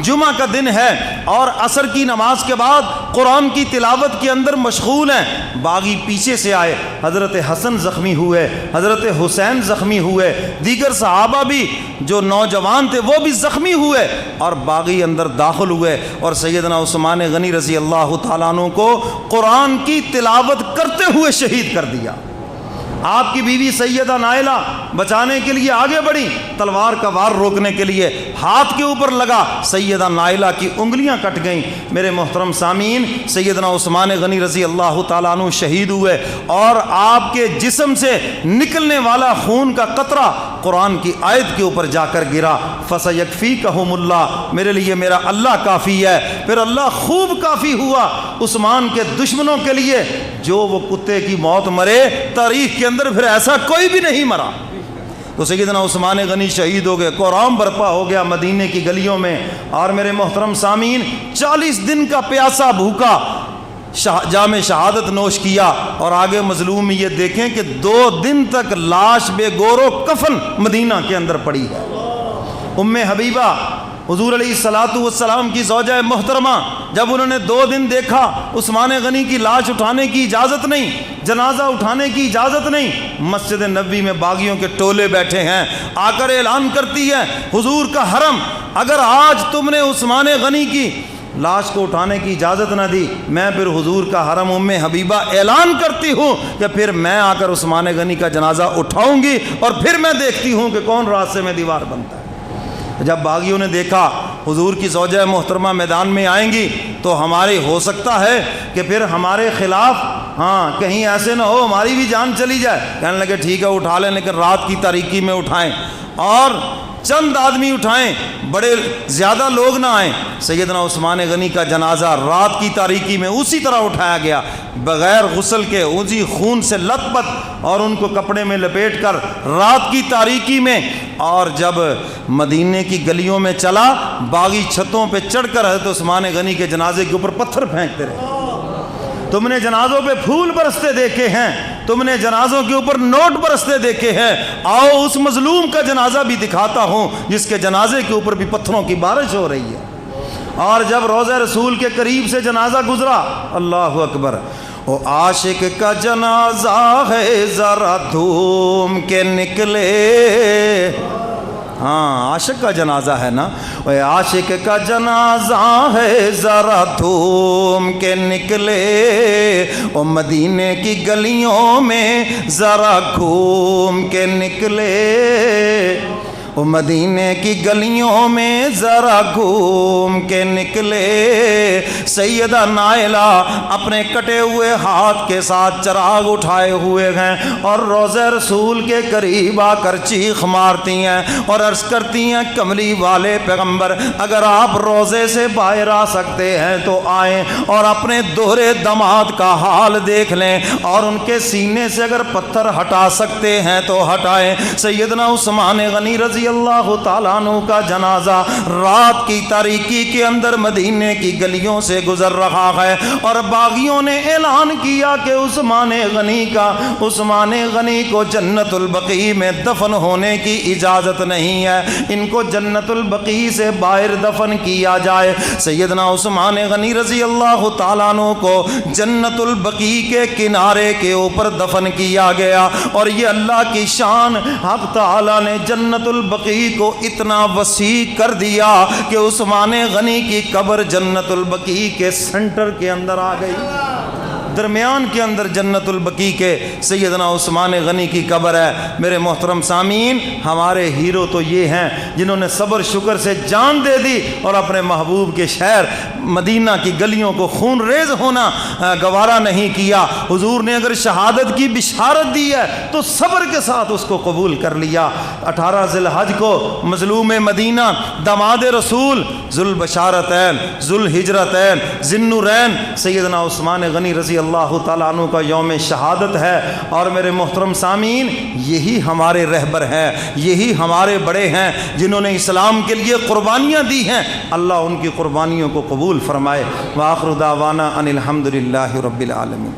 جمعہ کا دن ہے اور عصر کی نماز کے بعد قرآن کی تلاوت کے اندر مشغول ہیں، باغی پیچھے سے آئے، حضرت حسن زخمی ہوئے، حضرت حسین زخمی ہوئے، دیگر صحابہ بھی جو نوجوان تھے وہ بھی زخمی ہوئے، اور باغی اندر داخل ہوئے اور سیدنا عثمان غنی رضی اللہ تعالیٰ عنہ کو قرآن کی تلاوت کرتے ہوئے شہید کر دیا۔ آپ کی بیوی سیدہ نائلہ بچانے کے لیے آگے بڑھی، تلوار کا وار روکنے کے لیے ہاتھ کے اوپر لگا، سیدہ نائلہ کی انگلیاں کٹ گئیں۔ میرے محترم سامعین، سیدنا عثمان غنی رضی اللہ تعالیٰ عنہ شہید ہوئے اور آپ کے جسم سے نکلنے والا خون کا قطرہ قرآن کی آیت کے اوپر جا کر گرا، فَسَيَكْفِيكَهُمُ اللَّهُ، میرے لیے میرا اللہ کافی ہے۔ پھر اللہ خوب کافی ہوا عثمان کے دشمنوں کے لیے، جو وہ کتے کی موت مرے تاریخ کے اندر پھر ایسا کوئی بھی نہیں مرا۔ تو سیدنا عثمان غنی شہید ہو گئے، قرآن برپا ہو گیا مدینے کی گلیوں میں۔ اور میرے محترم سامعین، 40 دن کا پیاسا بھوکا جام شہادت نوش کیا، اور آگے مظلوم یہ دیکھیں کہ 2 دن تک لاش بے گور و کفن مدینہ کے اندر پڑی ہے۔ ام حبیبہ حضور علیہ السلام کی زوجہ محترمہ، جب انہوں نے 2 دن دیکھا عثمان غنی کی لاش اٹھانے کی اجازت نہیں، جنازہ اٹھانے کی اجازت نہیں، مسجد نبوی میں باغیوں کے ٹولے بیٹھے ہیں، آ کر اعلان کرتی ہے حضور کا حرم، اگر آج تم نے عثمان غنی کی لاش کو اٹھانے کی اجازت نہ دی، میں پھر حضور کا حرم ام حبیبہ اعلان کرتی ہوں کہ پھر میں آ کر عثمان غنی کا جنازہ اٹھاؤں گی، اور پھر میں دیکھتی ہوں کہ کون راستے میں دیوار بنتا ہے۔ جب باغیوں نے دیکھا حضور کی زوجہ محترمہ میدان میں آئیں گی تو ہمارے ہو سکتا ہے کہ پھر ہمارے خلاف کہیں ایسے نہ ہو ہماری بھی جان چلی جائے، کہنے لگے ٹھیک ہے اٹھا لیں، لیکن رات کی تاریکی میں اٹھائیں، اور چند آدمی اٹھائیں، بڑے زیادہ لوگ نہ آئیں۔ سیدنا عثمان غنی کا جنازہ رات کی تاریکی میں اسی طرح اٹھایا گیا، بغیر غسل کے، اسی خون سے لت پت، اور ان کو کپڑے میں لپیٹ کر رات کی تاریکی میں۔ اور جب مدینے کی گلیوں میں چلا، باغی چھتوں پہ چڑھ کر حضرت عثمان غنی کے جنازے کے اوپر پتھر پھینکتے رہے۔ تم نے جنازوں پہ پھول برستے دیکھے ہیں، تم نے جنازوں کے اوپر نوٹ برستے دیکھے ہیں، آؤ اس مظلوم کا جنازہ بھی دکھاتا ہوں جس کے جنازے کے اوپر بھی پتھروں کی بارش ہو رہی ہے۔ اور جب روضہ رسول کے قریب سے جنازہ گزرا، اللہ اکبر، او عاشق کا جنازہ ہے ذرا دھوم کے نکلے، عاشق کا جنازہ ہے نا، اے عاشق کا جنازہ ہے ذرا دھوم کے نکلے، او مدینے کی گلیوں میں ذرا گھوم کے نکلے، او مدینے کی گلیوں میں ذرا گھوم کے نکلے۔ سیدہ نائلہ اپنے کٹے ہوئے ہاتھ کے ساتھ چراغ اٹھائے ہوئے ہیں اور روضہ رسول کے قریب آ کر چیخ مارتی ہیں اور عرض کرتی ہیں کملی والے پیغمبر، اگر آپ روضے سے باہر آ سکتے ہیں تو آئیں اور اپنے دوہرے دماد کا حال دیکھ لیں، اور ان کے سینے سے اگر پتھر ہٹا سکتے ہیں تو ہٹائیں۔ سیدنا عثمان غنی رضی اللہ تعالیٰ عنہ کا جنازہ رات کی تاریکی کے اندر مدینے کی گلیوں سے گزر رہا ہے، اور باغیوں نے اعلان کیا کہ عثمان غنی کو جنت البقیع میں دفن ہونے کی اجازت نہیں ہے، ان کو جنت البقیع سے باہر دفن کیا جائے۔ سیدنا عثمان غنی رضی اللہ تعالیٰ عنہ کو جنت البقیع کے کنارے کے اوپر دفن کیا گیا، اور یہ اللہ کی شان، حق تعالیٰ نے جنت البقیع کو اتنا وسیع کر دیا کہ عثمان غنی کی قبر جنت البقیع کے سنٹر کے اندر آ گئی، درمیان کے اندر جنت البقیع کے سیدنا عثمان غنی کی قبر ہے۔ میرے محترم سامعین، ہمارے ہیرو تو یہ ہیں جنہوں نے صبر شکر سے جان دے دی اور اپنے محبوب کے شہر مدینہ کی گلیوں کو خون ریز ہونا گوارا نہیں کیا۔ حضور نے اگر شہادت کی بشارت دی ہے تو صبر کے ساتھ اس کو قبول کر لیا۔ 18 ذی الحج کو مظلوم مدینہ، داماد رسول، ذوالبشارتین، ذوالہجرتین، ذی النورین سیدنا عثمان غنی رضی اللہ تعالیٰ عنہ کا یوم شہادت ہے، اور میرے محترم سامعین، یہی ہمارے رہبر ہیں، یہی ہمارے بڑے ہیں جنہوں نے اسلام کے لیے قربانیاں دی ہیں۔ اللہ ان کی قربانیوں کو قبول فرمائے۔ وآخر دعوانا ان الحمد للہ رب العالمین۔